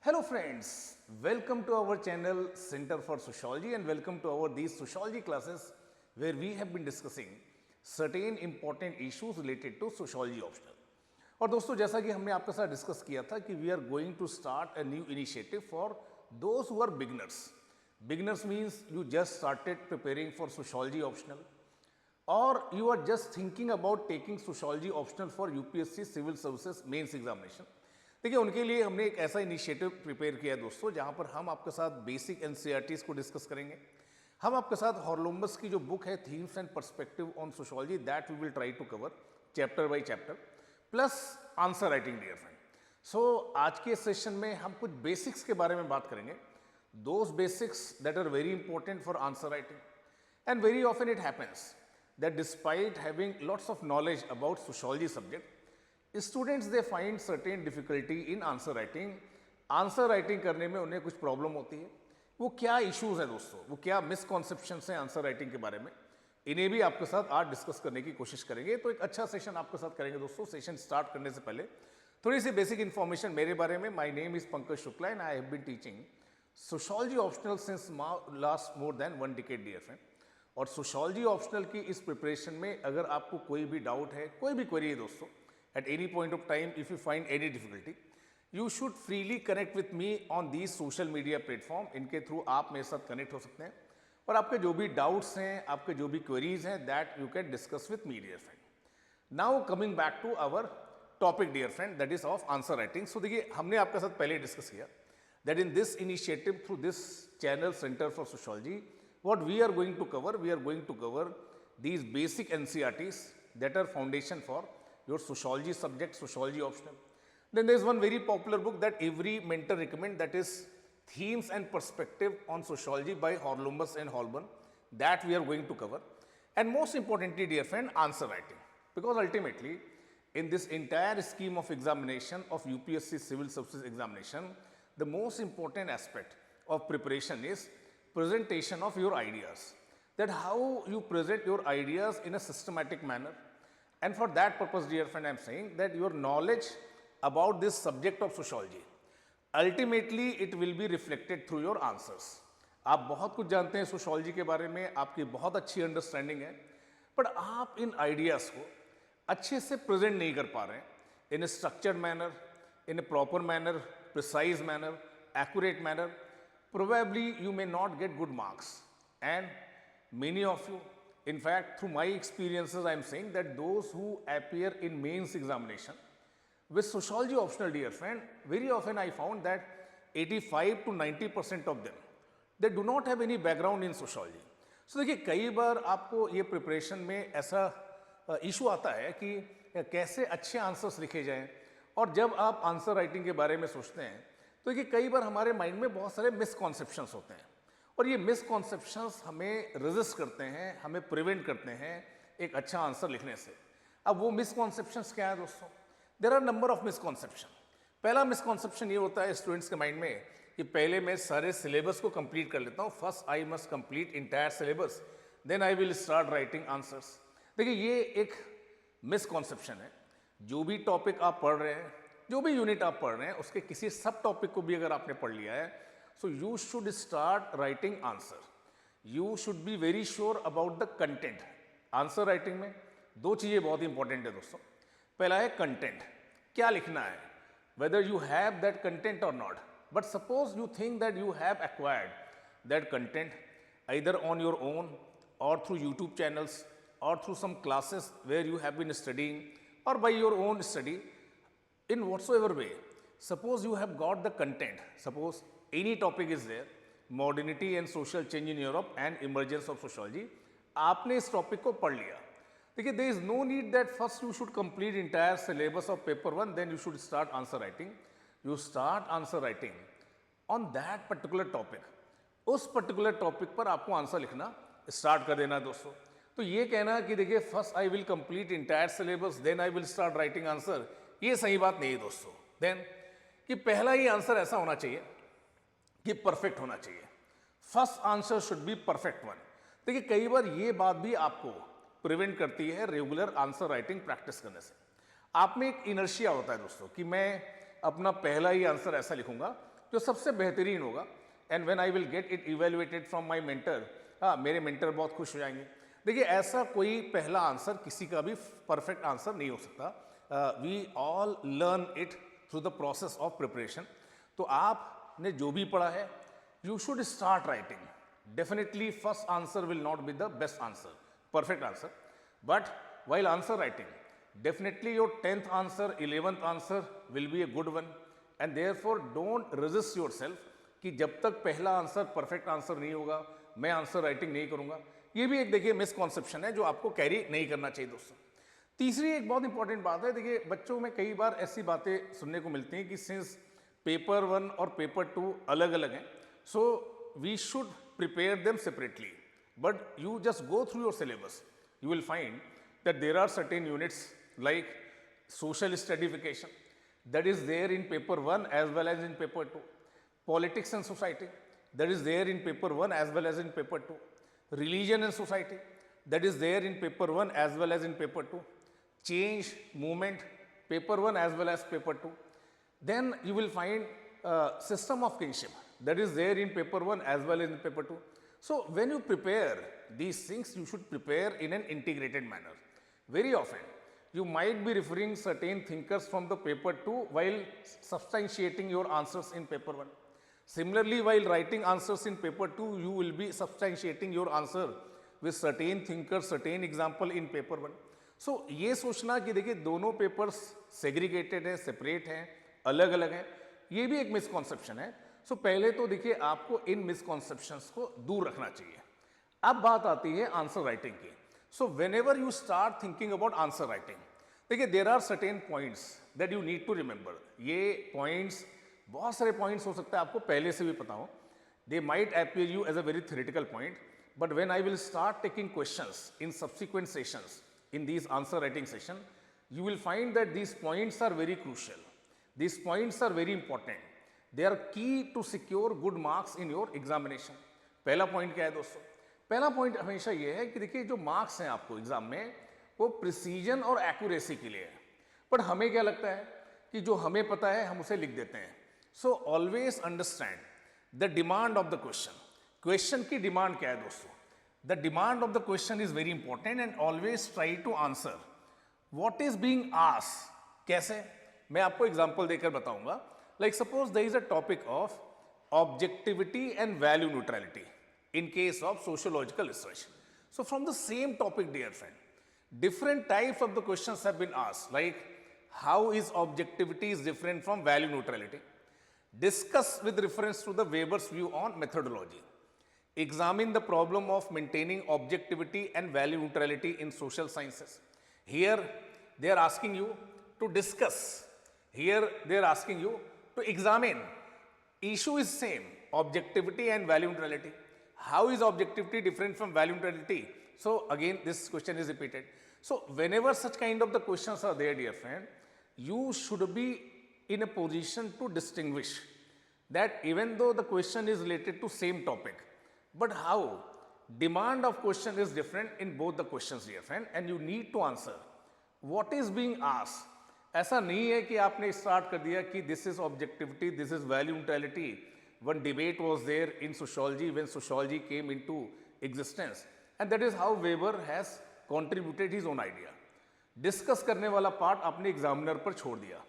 Hello friends, welcome to our channel Center for Sociology and welcome to our these sociology classes where we have been discussing certain important issues related to sociology optional. और दोस्तों जैसा कि हमने आपके साथ discuss किया था कि we are going to start a new initiative for those who are beginners. Beginners means you just started preparing for sociology optional or you are just thinking about taking sociology optional for UPSC Civil Services Mains Examination. देखिए उनके लिए हमने एक ऐसा initiative prepare किया दोस्तों जहां पर हम आपके साथ बेसिक एनसीईआरटीज को डिस्कस करेंगे. हम आपके साथ हॉर्लोम्बस की जो बुक है themes and perspective on sociology that we will try to cover chapter by chapter plus answer writing dear friend. So आज के सेशन में हम कुछ बेसिक्स के बारे में बात करेंगे. Those basics that are very important for answer writing and very often it happens that despite having lots of knowledge about sociology subject, students they find certain difficulty in answer writing. Answer writing करने में उन्हें कुछ problem होती है. वो क्या issues हैं दोस्तों, वो क्या मिसकॉन्सेप्शंस हैं आंसर राइटिंग के बारे में, इन्हें भी आपके साथ आज डिस्कस करने की कोशिश करेंगे. तो एक अच्छा सेशन आपके साथ करेंगे दोस्तों. सेशन स्टार्ट करने से पहले थोड़ी सी बेसिक इन्फॉर्मेशन मेरे बारे में. My name is Pankaj Shukla and I have been teaching sociology optional since last more than 1 decade dear friend. और सोशोलॉजी ऑप्शनल की इस प्रिपरेशन में अगर आपको कोई भी डाउट है, कोई भी क्वेरी है दोस्तों, at any point of time if you find any difficulty, you should freely connect with me on these social media platform. इनके थ्रू आप मेरे साथ कनेक्ट हो सकते हैं और आपके जो भी डाउट्स हैं, आपके जो भी क्वेरीज हैं, that you can discuss with me dear friend. Now coming back to our topic dear friend, that is of answer writing. So देखिए हमने आपके साथ पहले डिस्कस किया that in this initiative through this channel centre for sociology, what we are going to cover these basic NCERTs that are foundation for your sociology subject, sociology optional. Then there is one very popular book that every mentor recommend, that is Themes and Perspective on Sociology by Horlumbus and Holborn, that we are going to cover. And most importantly dear friend, answer writing, because ultimately in this entire scheme of examination of UPSC Civil Services examination, the most important aspect of preparation is presentation of your ideas, that how you present your ideas in a systematic manner. And for that purpose dear friend, I am saying that your knowledge about this subject of sociology, ultimately it will be reflected through your answers. आप बहुत कुछ जानते हैं sociology के बारे में, आपकी बहुत अच्छी अंडरस्टैंडिंग है, बट आप इन आइडियाज़ को अच्छे से प्रेजेंट नहीं कर पा रहे हैं in a structured manner, in a proper manner, precise manner, accurate manner. Probably you may not get good marks, and many of you, in fact through my experiences I am saying that those who appear in mains examination with sociology optional dear friend, very often I found that 85 to 90% of them, they do not have any background in sociology. So देखिए कई बार आपको ये preparation में ऐसा issue आता है कि कैसे अच्छे आंसर्स लिखे जाएं, और जब आप आंसर राइटिंग के बारे में सोचते हैं तो ये कई बार हमारे माइंड में बहुत सारे मिसकॉन्सेप्शंस होते हैं, और ये मिसकॉन्सेप्शंस हमें रेजिस्ट करते हैं, हमें प्रिवेंट करते हैं एक अच्छा आंसर लिखने से. अब वो मिसकॉन्सेप्शंस क्या है दोस्तों? There are number of misconception. पहला मिसकॉन्सेप्शन ये होता है स्टूडेंट्स के माइंड में कि पहले मैं सारे सिलेबस को कंप्लीट कर लेता हूँ, first I must complete entire syllabus, then I will start writing answers. देखिए ये एक मिसकॉन्सेप्शन है. जो भी टॉपिक आप पढ़ रहे हैं, जो भी यूनिट आप पढ़ रहे हैं, उसके किसी सब टॉपिक को भी अगर आपने पढ़ लिया है, so you should start writing answer. You should be very sure about the content. Answer writing में दो चीज़ें बहुत इंपॉर्टेंट है दोस्तों. पहला है कंटेंट, क्या लिखना है, whether you have that content और not. But suppose you think that you have acquired that content either on your own or through YouTube channels or through some classes where you have been studying or by your own study, in whatsoever way. Suppose you have got the content, suppose any topic is there, modernity and social change in Europe and emergence of sociology, आपने इस topic को पढ़ लिया. देखिए there is no need that first you should complete entire syllabus of paper 1, then you should start answer writing. You start answer writing on that particular topic. उस particular topic पर आपको answer लिखना start कर देना दोस्तों. तो ये कहना कि देखिए first I will complete entire syllabus, then I will start writing answer, ये सही बात नहीं है दोस्तों. देन कि पहला ही आंसर ऐसा होना चाहिए कि परफेक्ट होना चाहिए. First answer should be perfect one. देखिए कई बार ये बात भी आपको प्रिवेंट करती है रेगुलर आंसर राइटिंग प्रैक्टिस करने से. आप में एक इनर्शिया होता है दोस्तों कि मैं अपना पहला ही आंसर ऐसा लिखूंगा जो सबसे बेहतरीन होगा, and when I will get it evaluated from my mentor, हाँ मेरे मेंटर बहुत खुश हो जाएंगे। देखिए ऐसा कोई पहला आंसर किसी का भी परफेक्ट आंसर नहीं हो सकता। We all learn it through the process of preparation. तो आपने जो भी पढ़ा है, you should start writing. Definitely first answer will not be the best answer, perfect answer, but while answer writing, definitely your 10th answer, 11th answer will be a good one, and therefore don't resist yourself कि जब तक पहला answer perfect answer नहीं होगा मैं answer writing नहीं करूंगा। ये भी एक देखिए मिसकॉन्सेप्शन है जो आपको कैरी नहीं करना चाहिए दोस्तों। तीसरी एक बहुत इंपॉर्टेंट बात है, देखिए बच्चों में कई बार ऐसी बातें सुनने को मिलती हैं कि सिंस पेपर 1 और पेपर 2 अलग अलग हैं, so we should prepare them separately. But you just go through your syllabus, you will find that there are certain units like social stratification that is there in paper 1 as well as in paper 2, politics and society that is there in paper 1 as well as in paper 2, religion and society that is there in paper 1 as well as in paper 2, change movement paper 1 as well as paper 2. Then you will find system of kinship that is there in paper 1 as well as in paper 2. So when you prepare these things, you should prepare in an integrated manner. Very often, you might be referring certain thinkers from the paper 2 while substantiating your answers in paper 1. Similarly, while writing answers in paper 2, you will be substantiating your answer with certain thinkers, certain example in paper 1. So ये सोचना कि देखिए दोनों papers segregated हैं, separate हैं, अलग अलग हैं, ये भी एक मिसकॉन्सेप्शन है। सो पहले तो देखिए आपको इन मिसकॉन्सेप्शंस को दूर रखना चाहिए। अब बात आती है आंसर राइटिंग की। So whenever you start thinking about answer writing, देखिए there are certain points that you need to remember. ये पॉइंट्स, बहुत सारे पॉइंट्स हो सकते हैं आपको पहले से भी पता हो, they might appear you as a very theoretical point, but when I will start taking questions in subsequent sessions in these answer writing session, you will find that these points are very crucial. These points are very important. They are key to secure good marks in your examination. पहला point क्या है दोस्तों? पहला point हमेशा ये है कि देखिए जो मार्क्स हैं आपको एग्जाम में वो प्रिसीजन और एक्यूरेसी के लिए है, बट हमें क्या लगता है कि जो हमें पता है हम उसे लिख देते हैं। So always understand the demand of the question. Question की डिमांड क्या है दोस्तों? The demand of the question is very important and always try to answer what is being asked. कैसे? मैं आपको एग्जाम्पल देकर बताऊंगा। Like suppose there is a topic of objectivity and value neutrality in case of sociological research. So from the same topic, dear friend, different types of the questions have been asked, like how is objectivity is different from value neutrality? Discuss with reference to the Weber's view on methodology. Examine the problem of maintaining objectivity and value neutrality in social sciences. Here they are asking you to discuss. Here they are asking you to examine. Issue is same, objectivity and value neutrality. How is objectivity different from value neutrality? So again this question is repeated. So whenever such kind of the questions are there, dear friend, you should be in a position to distinguish that even though the question is related to same topic, but how demand of question is different in both the questions, dear friend, and you need to answer what is being asked. ऐसा नहीं है कि आपने start कर दिया कि this is objectivity, this is value neutrality. One debate was there in sociology when sociology came into existence, and that is how Weber has contributed his own idea. Discuss करने वाला पार्ट आपने examiner पर छोड़ दिया,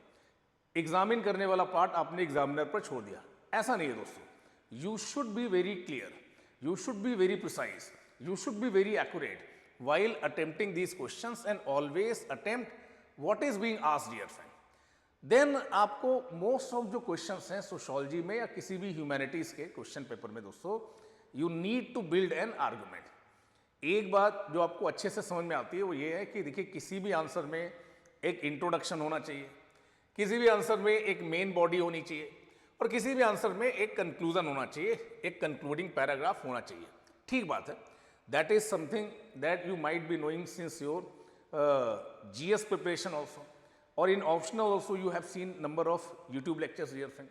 examine करने वाला part आपने examiner पर छोड़ दिया। ऐसा नहीं है दोस्तों। You should be very clear, you should be very precise, you should be very accurate while attempting these questions, and always attempt what is being asked, dear friend. Then आपको most of जो questions हैं sociology में या किसी भी humanities के question paper में दोस्तों, you need to build an argument. एक बात जो आपको अच्छे से समझ में आती है वो ये है कि देखिए किसी भी आंसर में एक इंट्रोडक्शन होना चाहिए, किसी भी आंसर में एक मेन बॉडी होनी चाहिए, और किसी भी आंसर में एक कंक्लूजन होना चाहिए, एक कंक्लूडिंग पैराग्राफ होना चाहिए। ठीक बात है, that is something that you might be knowing since your GS preparation also, और in optional also you have seen number of YouTube lectures, dear friend.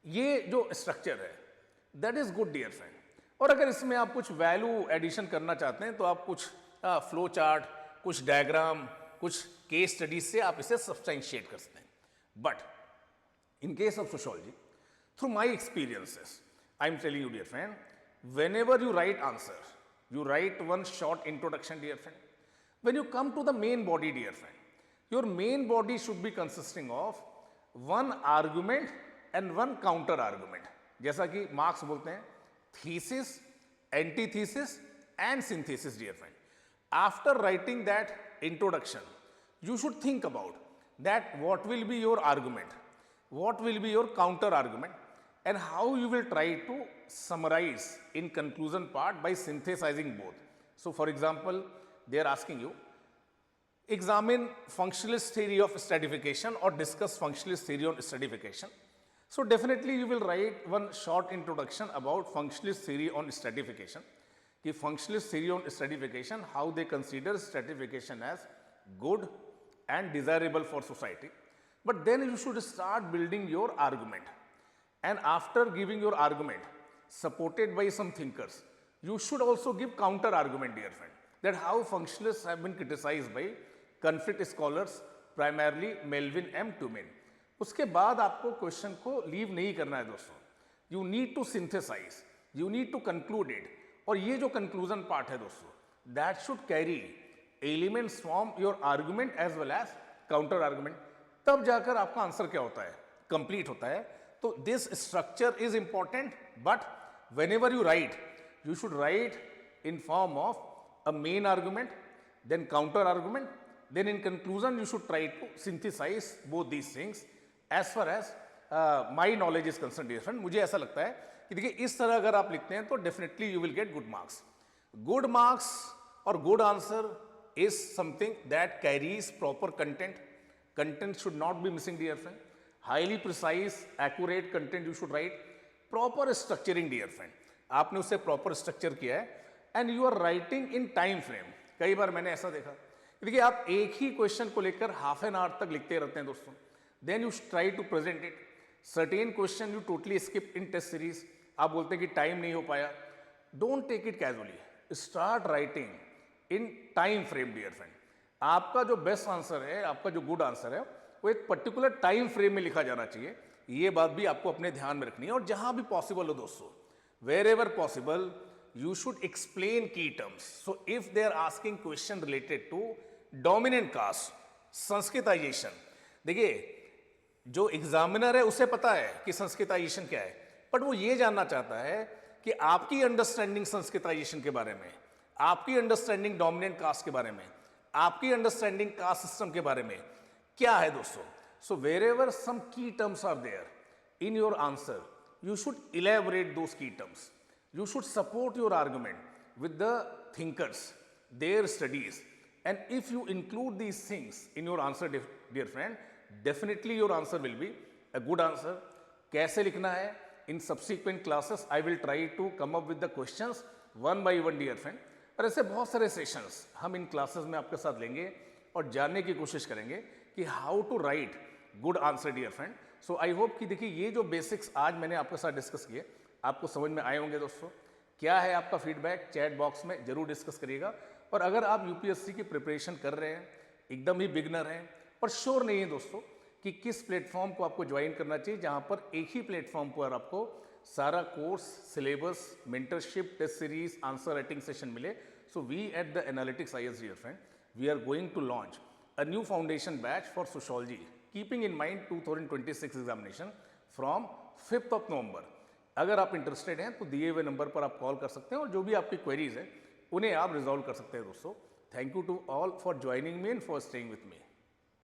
ये जो स्ट्रक्चर है that is good, dear friend. और अगर इसमें आप कुछ value addition करना चाहते हैं तो आप कुछ फ्लो चार्ट, कुछ डायग्राम, कुछ केस स्टडीज से आप इसे सब्सटेंशिएट कर सकते हैं। But in case of sociology, through my experiences, I'm telling you, dear friend, whenever you write answer, you write one short introduction, dear friend. When you come to the main body, dear friend, your main body should be consisting of one argument and one counter argument. जैसा कि marks बोलते हैं, thesis, antithesis and synthesis, dear friend. After writing that introduction, you should think about that what will be your argument, what will be your counter argument, and how you will try to summarize in conclusion part by synthesizing both. So for example, they are asking you, examine functionalist theory of stratification or discuss functionalist theory on stratification. So definitely you will write one short introduction about functionalist theory on stratification. कि functionalist theory on stratification, how they consider stratification as good and desirable for society. But then you should start building your argument. And after giving your argument, supported by some thinkers, you should also give counter argument, dear friend, that how functionalists have been criticized by conflict scholars, primarily Melvin M. Tumin. उसके बाद आपको question को leave नहीं करना है दोस्तों. You need to synthesise, you need to conclude it. और ये जो कंक्लूजन पार्ट है दोस्तों, that should carry elements from your argument as well as counter argument. तब जाकर आपका आंसर क्या होता है, कंप्लीट होता है. तो this structure is important, but when ever you right, you should write in form of a main argument, then counter argument, then in conclusion you should try to synthesize both these things as far as my knowledge is concerned, dear friend. मुझे ऐसा लगता है कि देखिए इस तरह अगर आप लिखते हैं तो definitely you will get good marks. Good marks और good answer is something that carries proper content. Content should not be missing, dear friend. Highly precise, accurate content you should write. Proper structuring, dear friend. आपने उसे proper structure किया है and you are writing in time frame. कई बार मैंने ऐसा देखा, देखिए आप एक ही क्वेश्चन को लेकर हाफ एन आवर तक लिखते रहते हैं दोस्तों. Then you try to present it. Certain question you totally skip in test series. आप बोलते हैं कि टाइम नहीं हो पाया. Don't take it casually, start writing in time frame, dear friend. आपका जो बेस्ट आंसर है, आपका जो गुड आंसर है, वो एक पर्टिकुलर टाइम फ्रेम में लिखा जाना चाहिए. ये बात भी आपको अपने ध्यान में रखनी है. और जहां भी पॉसिबल हो दोस्तों, wherever possible, you should explain key terms. So if they are asking question related to dominant caste, Sanskritisation, देखिए जो एग्जामिनर है उसे पता है कि संस्कृताइजेशन क्या है, बट वो ये जानना चाहता है कि आपकी अंडरस्टैंडिंग संस्कृताइजेशन के बारे में, आपकी अंडरस्टैंडिंग डोमिनेंट कास्ट के बारे में, आपकी अंडरस्टैंडिंग कास्ट सिस्टम के बारे में क्या है दोस्तों. So where ever some key terms are there in your answer, you should elaborate those key terms. You should support your argument with the thinkers, their studies, and if you include these things in your answer, dear friend, definitely your answer will be a good answer. कैसे लिखना है, in subsequent classes I will try to come up with the questions one by one, dear friend. और ऐसे बहुत सारे sessions हम इन classes में आपके साथ लेंगे और जानने की कोशिश करेंगे कि how to write good answer, dear friend. So I hope कि देखिए ये जो बेसिक्स आज मैंने आपके साथ डिस्कस किए आपको समझ में आए होंगे दोस्तों. क्या है आपका फीडबैक, चैट बॉक्स में जरूर डिस्कस करिएगा. और अगर आप यूपीएससी की प्रिपरेशन कर रहे हैं, एकदम ही बिगनर हैं और श्योर नहीं है दोस्तों कि किस प्लेटफॉर्म को आपको ज्वाइन करना चाहिए, जहां पर एक ही प्लेटफॉर्म पर आपको सारा course, syllabus, mentorship, test series, answer writing session मिले. So we at the analytics IAS, dear friend, we are going to launch a new foundation batch for sociology, keeping in mind 2026 examination from 5th of November. अगर आप interested हैं तो दिए हुए number पर आप call कर सकते हैं और जो भी आपकी क्वेरीज है उन्हें आप रिजॉल्व कर सकते हैं दोस्तों. Thank you to all for joining me and for staying with me.